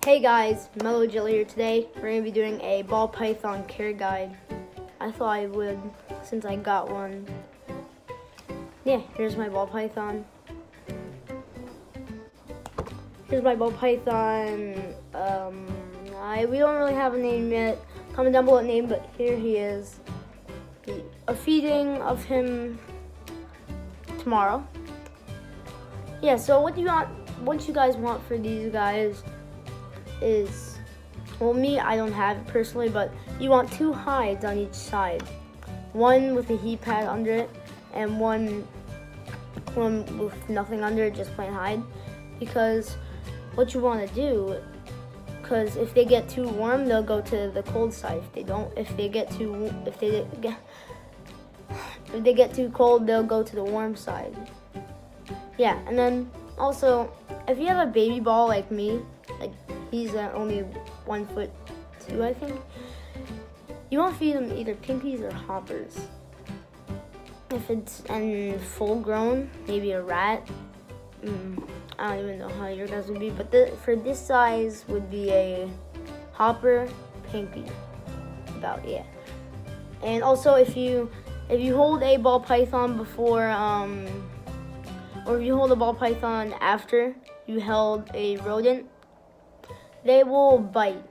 Hey guys, Mellow Jelly here today. We're going to be doing a ball python care guide. I thought I would since I got one. Yeah, here's my ball python. Here's my ball python. We don't really have a name yet. Comment down below a name, but here he is. A feeding of him tomorrow. Yeah, so what you guys want for these guys is, well, me, I don't have it personally, but you want 2 hides on each side. One with a heat pad under it, and one with nothing under it, just plain hide. Because what you want to do, because if they get too warm, they'll go to the cold side. If they get too cold, they'll go to the warm side. Yeah, and then also, if you have a baby ball like me, like he's only 1'2", I think, you want to feed them either pinkies or hoppers. If it's full grown, maybe a rat. I don't even know how your guys would be, but for this size would be a hopper, pinky, yeah. And also, if you hold a ball python before, or if you hold a ball python after you held a rodent, they will bite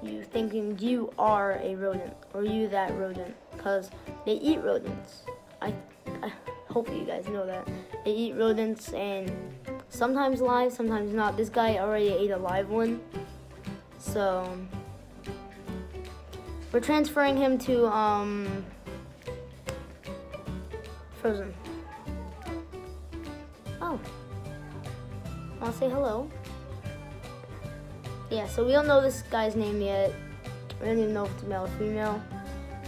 you thinking you are a rodent or you that rodent, because they eat rodents. I hope you guys know that. They eat rodents, and sometimes live, sometimes not. This guy already ate a live one. So we're transferring him to Frozen. Oh, I'll say hello. Yeah, so we don't know this guy's name yet. We don't even know if it's male or female.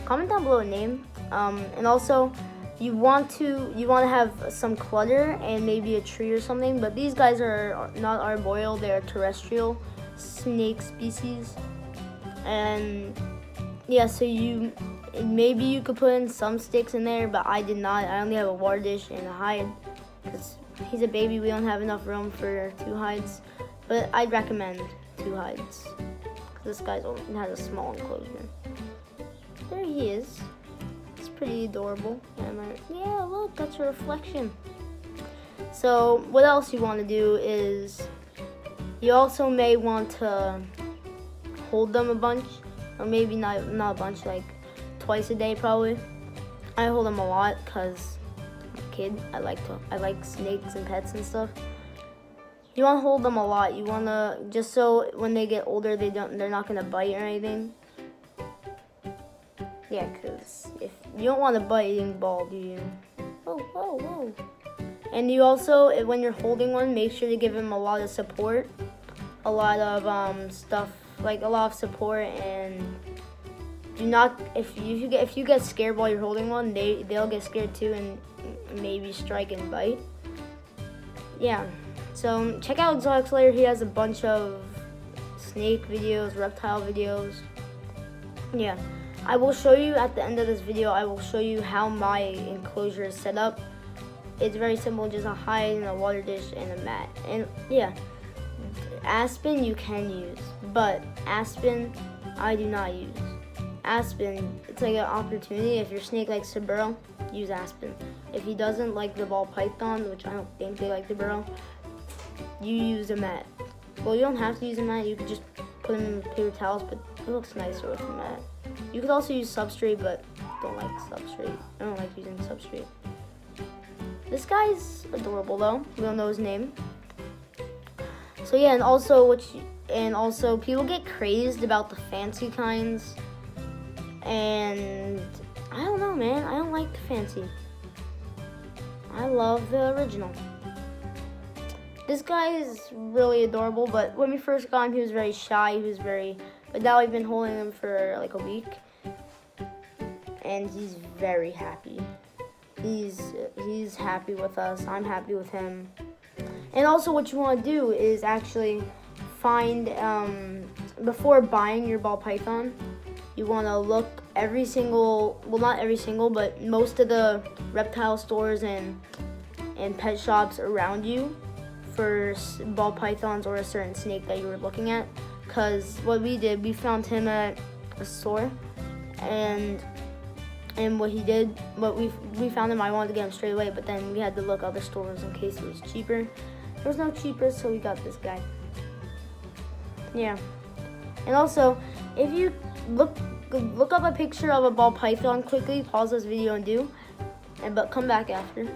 Comment down below a name. And also, you want to have some clutter and maybe a tree or something. But these guys are not arboreal; they're terrestrial snake species. And yeah, so maybe you could put in some sticks in there, but I did not. I only have a water dish and a hide. Because he's a baby, we don't have enough room for 2 hides. But I'd recommend 2 hides. This guy has a small enclosure. There he is. It's pretty adorable. And yeah, look, that's a reflection. So what else you want to do is, you also may want to hold them a bunch, or maybe not a bunch, like twice a day probably. I hold them a lot because I'm a kid. I like snakes and pets and stuff. You want to hold them a lot. You want to, just so when they get older, they're not gonna bite or anything. Yeah, because if you don't want a biting ball, do you? Whoa. And you also, when you're holding one, make sure to give him a lot of support, a lot of stuff, like a lot of support. And do not, if you get scared while you're holding one, they'll get scared too and maybe strike and bite. Yeah. So check out Exotic Slayer. He has a bunch of snake videos, reptile videos. Yeah, I will show you at the end of this video. I will show you how my enclosure is set up. It's very simple, just a hide and a water dish and a mat. And yeah, Aspen you can use, but Aspen I do not use. Aspen, it's like an opportunity. If your snake likes to burrow, use Aspen. If he doesn't like the ball python, which I don't think they like to burrow, you use a mat. Well, you don't have to use a mat. You could just put them in paper towels, but it looks nicer with a mat. You could also use substrate, but I don't like substrate. I don't like using substrate. This guy's adorable though. We don't know his name. So yeah, and also people get crazed about the fancy kinds. And I don't know, man. I don't like the fancy. I love the original. This guy is really adorable, but when we first got him, he was very shy. But now we've been holding him for like a week, and he's very happy. He's happy with us. I'm happy with him. And also, what you want to do is actually find, before buying your ball python, you want to look every single, well, not every single, but most of the reptile stores and pet shops around you for ball pythons or a certain snake that you were looking at. because what we did, we found him at a store, and what he did, we found him. I wanted to get him straight away, but then we had to look other stores in case it was cheaper. There was no cheaper, so we got this guy. Yeah, and also if you look up a picture of a ball python quickly, pause this video and but come back after.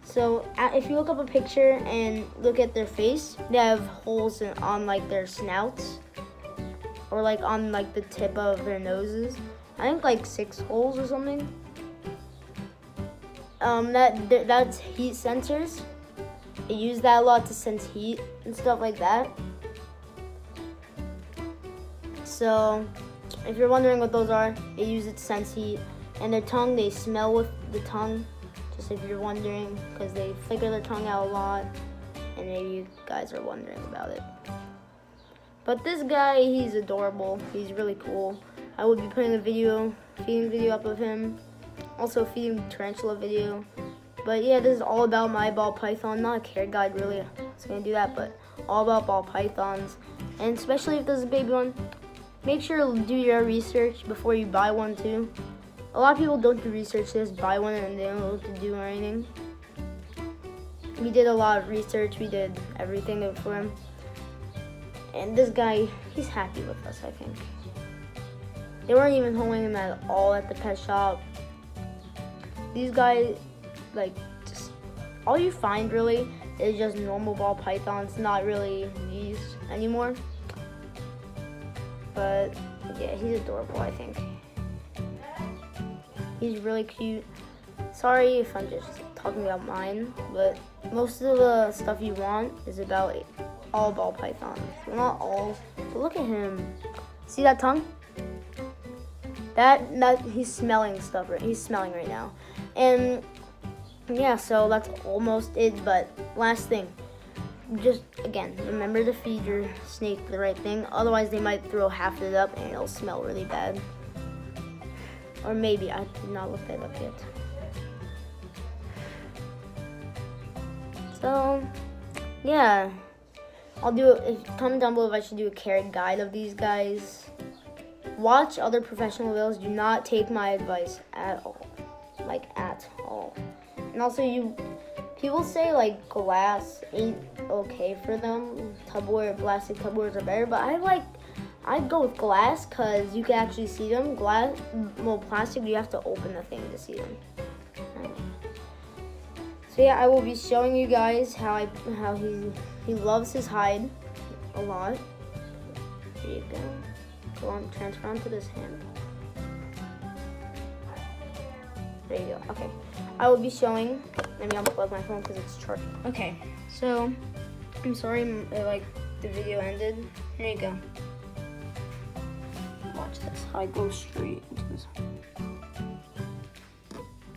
So if you look up a picture and look at their face, they have holes on like their snouts, or like on like the tip of their noses. I think like 6 holes or something. That's heat sensors. They use that a lot to sense heat and stuff like that. So if you're wondering what those are, they use it to sense heat. And their tongue, they smell with the tongue. Just if you're wondering, because they flicker their tongue out a lot, and maybe you guys are wondering about it. But this guy, he's adorable. He's really cool. I will be putting a feeding video up of him. Also feeding tarantula video. But yeah, this is all about my ball python. Not a care guide really. It's gonna do that, but all about ball pythons. And especially if there's a baby one, make sure to do your research before you buy one too. A lot of people don't do research, they just buy one and they don't know what to do or anything. We did a lot of research, we did everything for him. And this guy, he's happy with us, I think. They weren't even holding him at all at the pet shop. These guys, like, just all you find really is just normal ball pythons, not really these anymore. But yeah, he's adorable, I think. He's really cute. Sorry if I'm just talking about mine, but most of the stuff you want is about all ball pythons. Well, not all, but look at him. See that tongue? That he's smelling stuff right. He's smelling right now. And yeah, so that's almost it. But last thing, just again, remember to feed your snake the right thing. Otherwise, they might throw half of it up and it'll smell really bad. Or maybe I did not look that up yet. So yeah, I'll do it. Comment down below if I should do a care guide of these guys. Watch other professional videos. Do not take my advice at all, like at all. And also, people say like glass ain't okay for them. Tupperware, plastic Tupperwares are better, but I'd go with glass because you can actually see them. Plastic, you have to open the thing to see them. So yeah, I will be showing you guys how he loves his hide a lot. There you go. Go on, transfer onto this hand. There you go. Okay, I will be showing. Let me unplug my phone because it's charging. Okay, so I'm sorry, like the video ended. Here you go. Watch this. I go straight into this.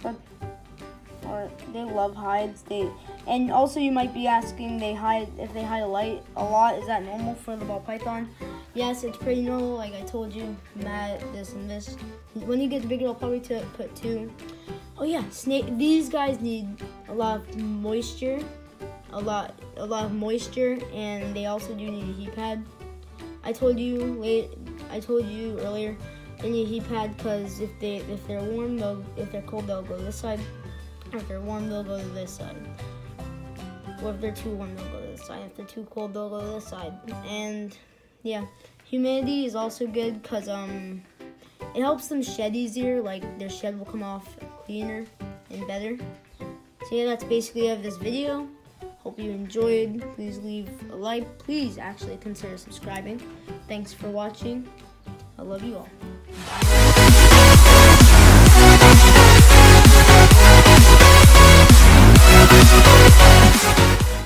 But they love hides. And also you might be asking, if they hide a lot. Is that normal for the ball python? Yes, it's pretty normal. Like I told you, Matt, this and this. When you get bigger, I'll probably put 2. Oh yeah, these guys need a lot of moisture, a lot of moisture, and they also do need a heat pad. I told you earlier, they need a heat pad because if they're warm, if they're cold, they'll go this side. Or if they're warm, they'll go to this side. Or if they're too warm, they'll go to this side. If they're too cold, they'll go to this side. And yeah, humidity is also good because it helps them shed easier. Like their shed will come off cleaner and better. So yeah, that's basically it of this video. Hope you enjoyed. Please leave a like. Please actually consider subscribing. Thanks for watching. I love you all. Bye.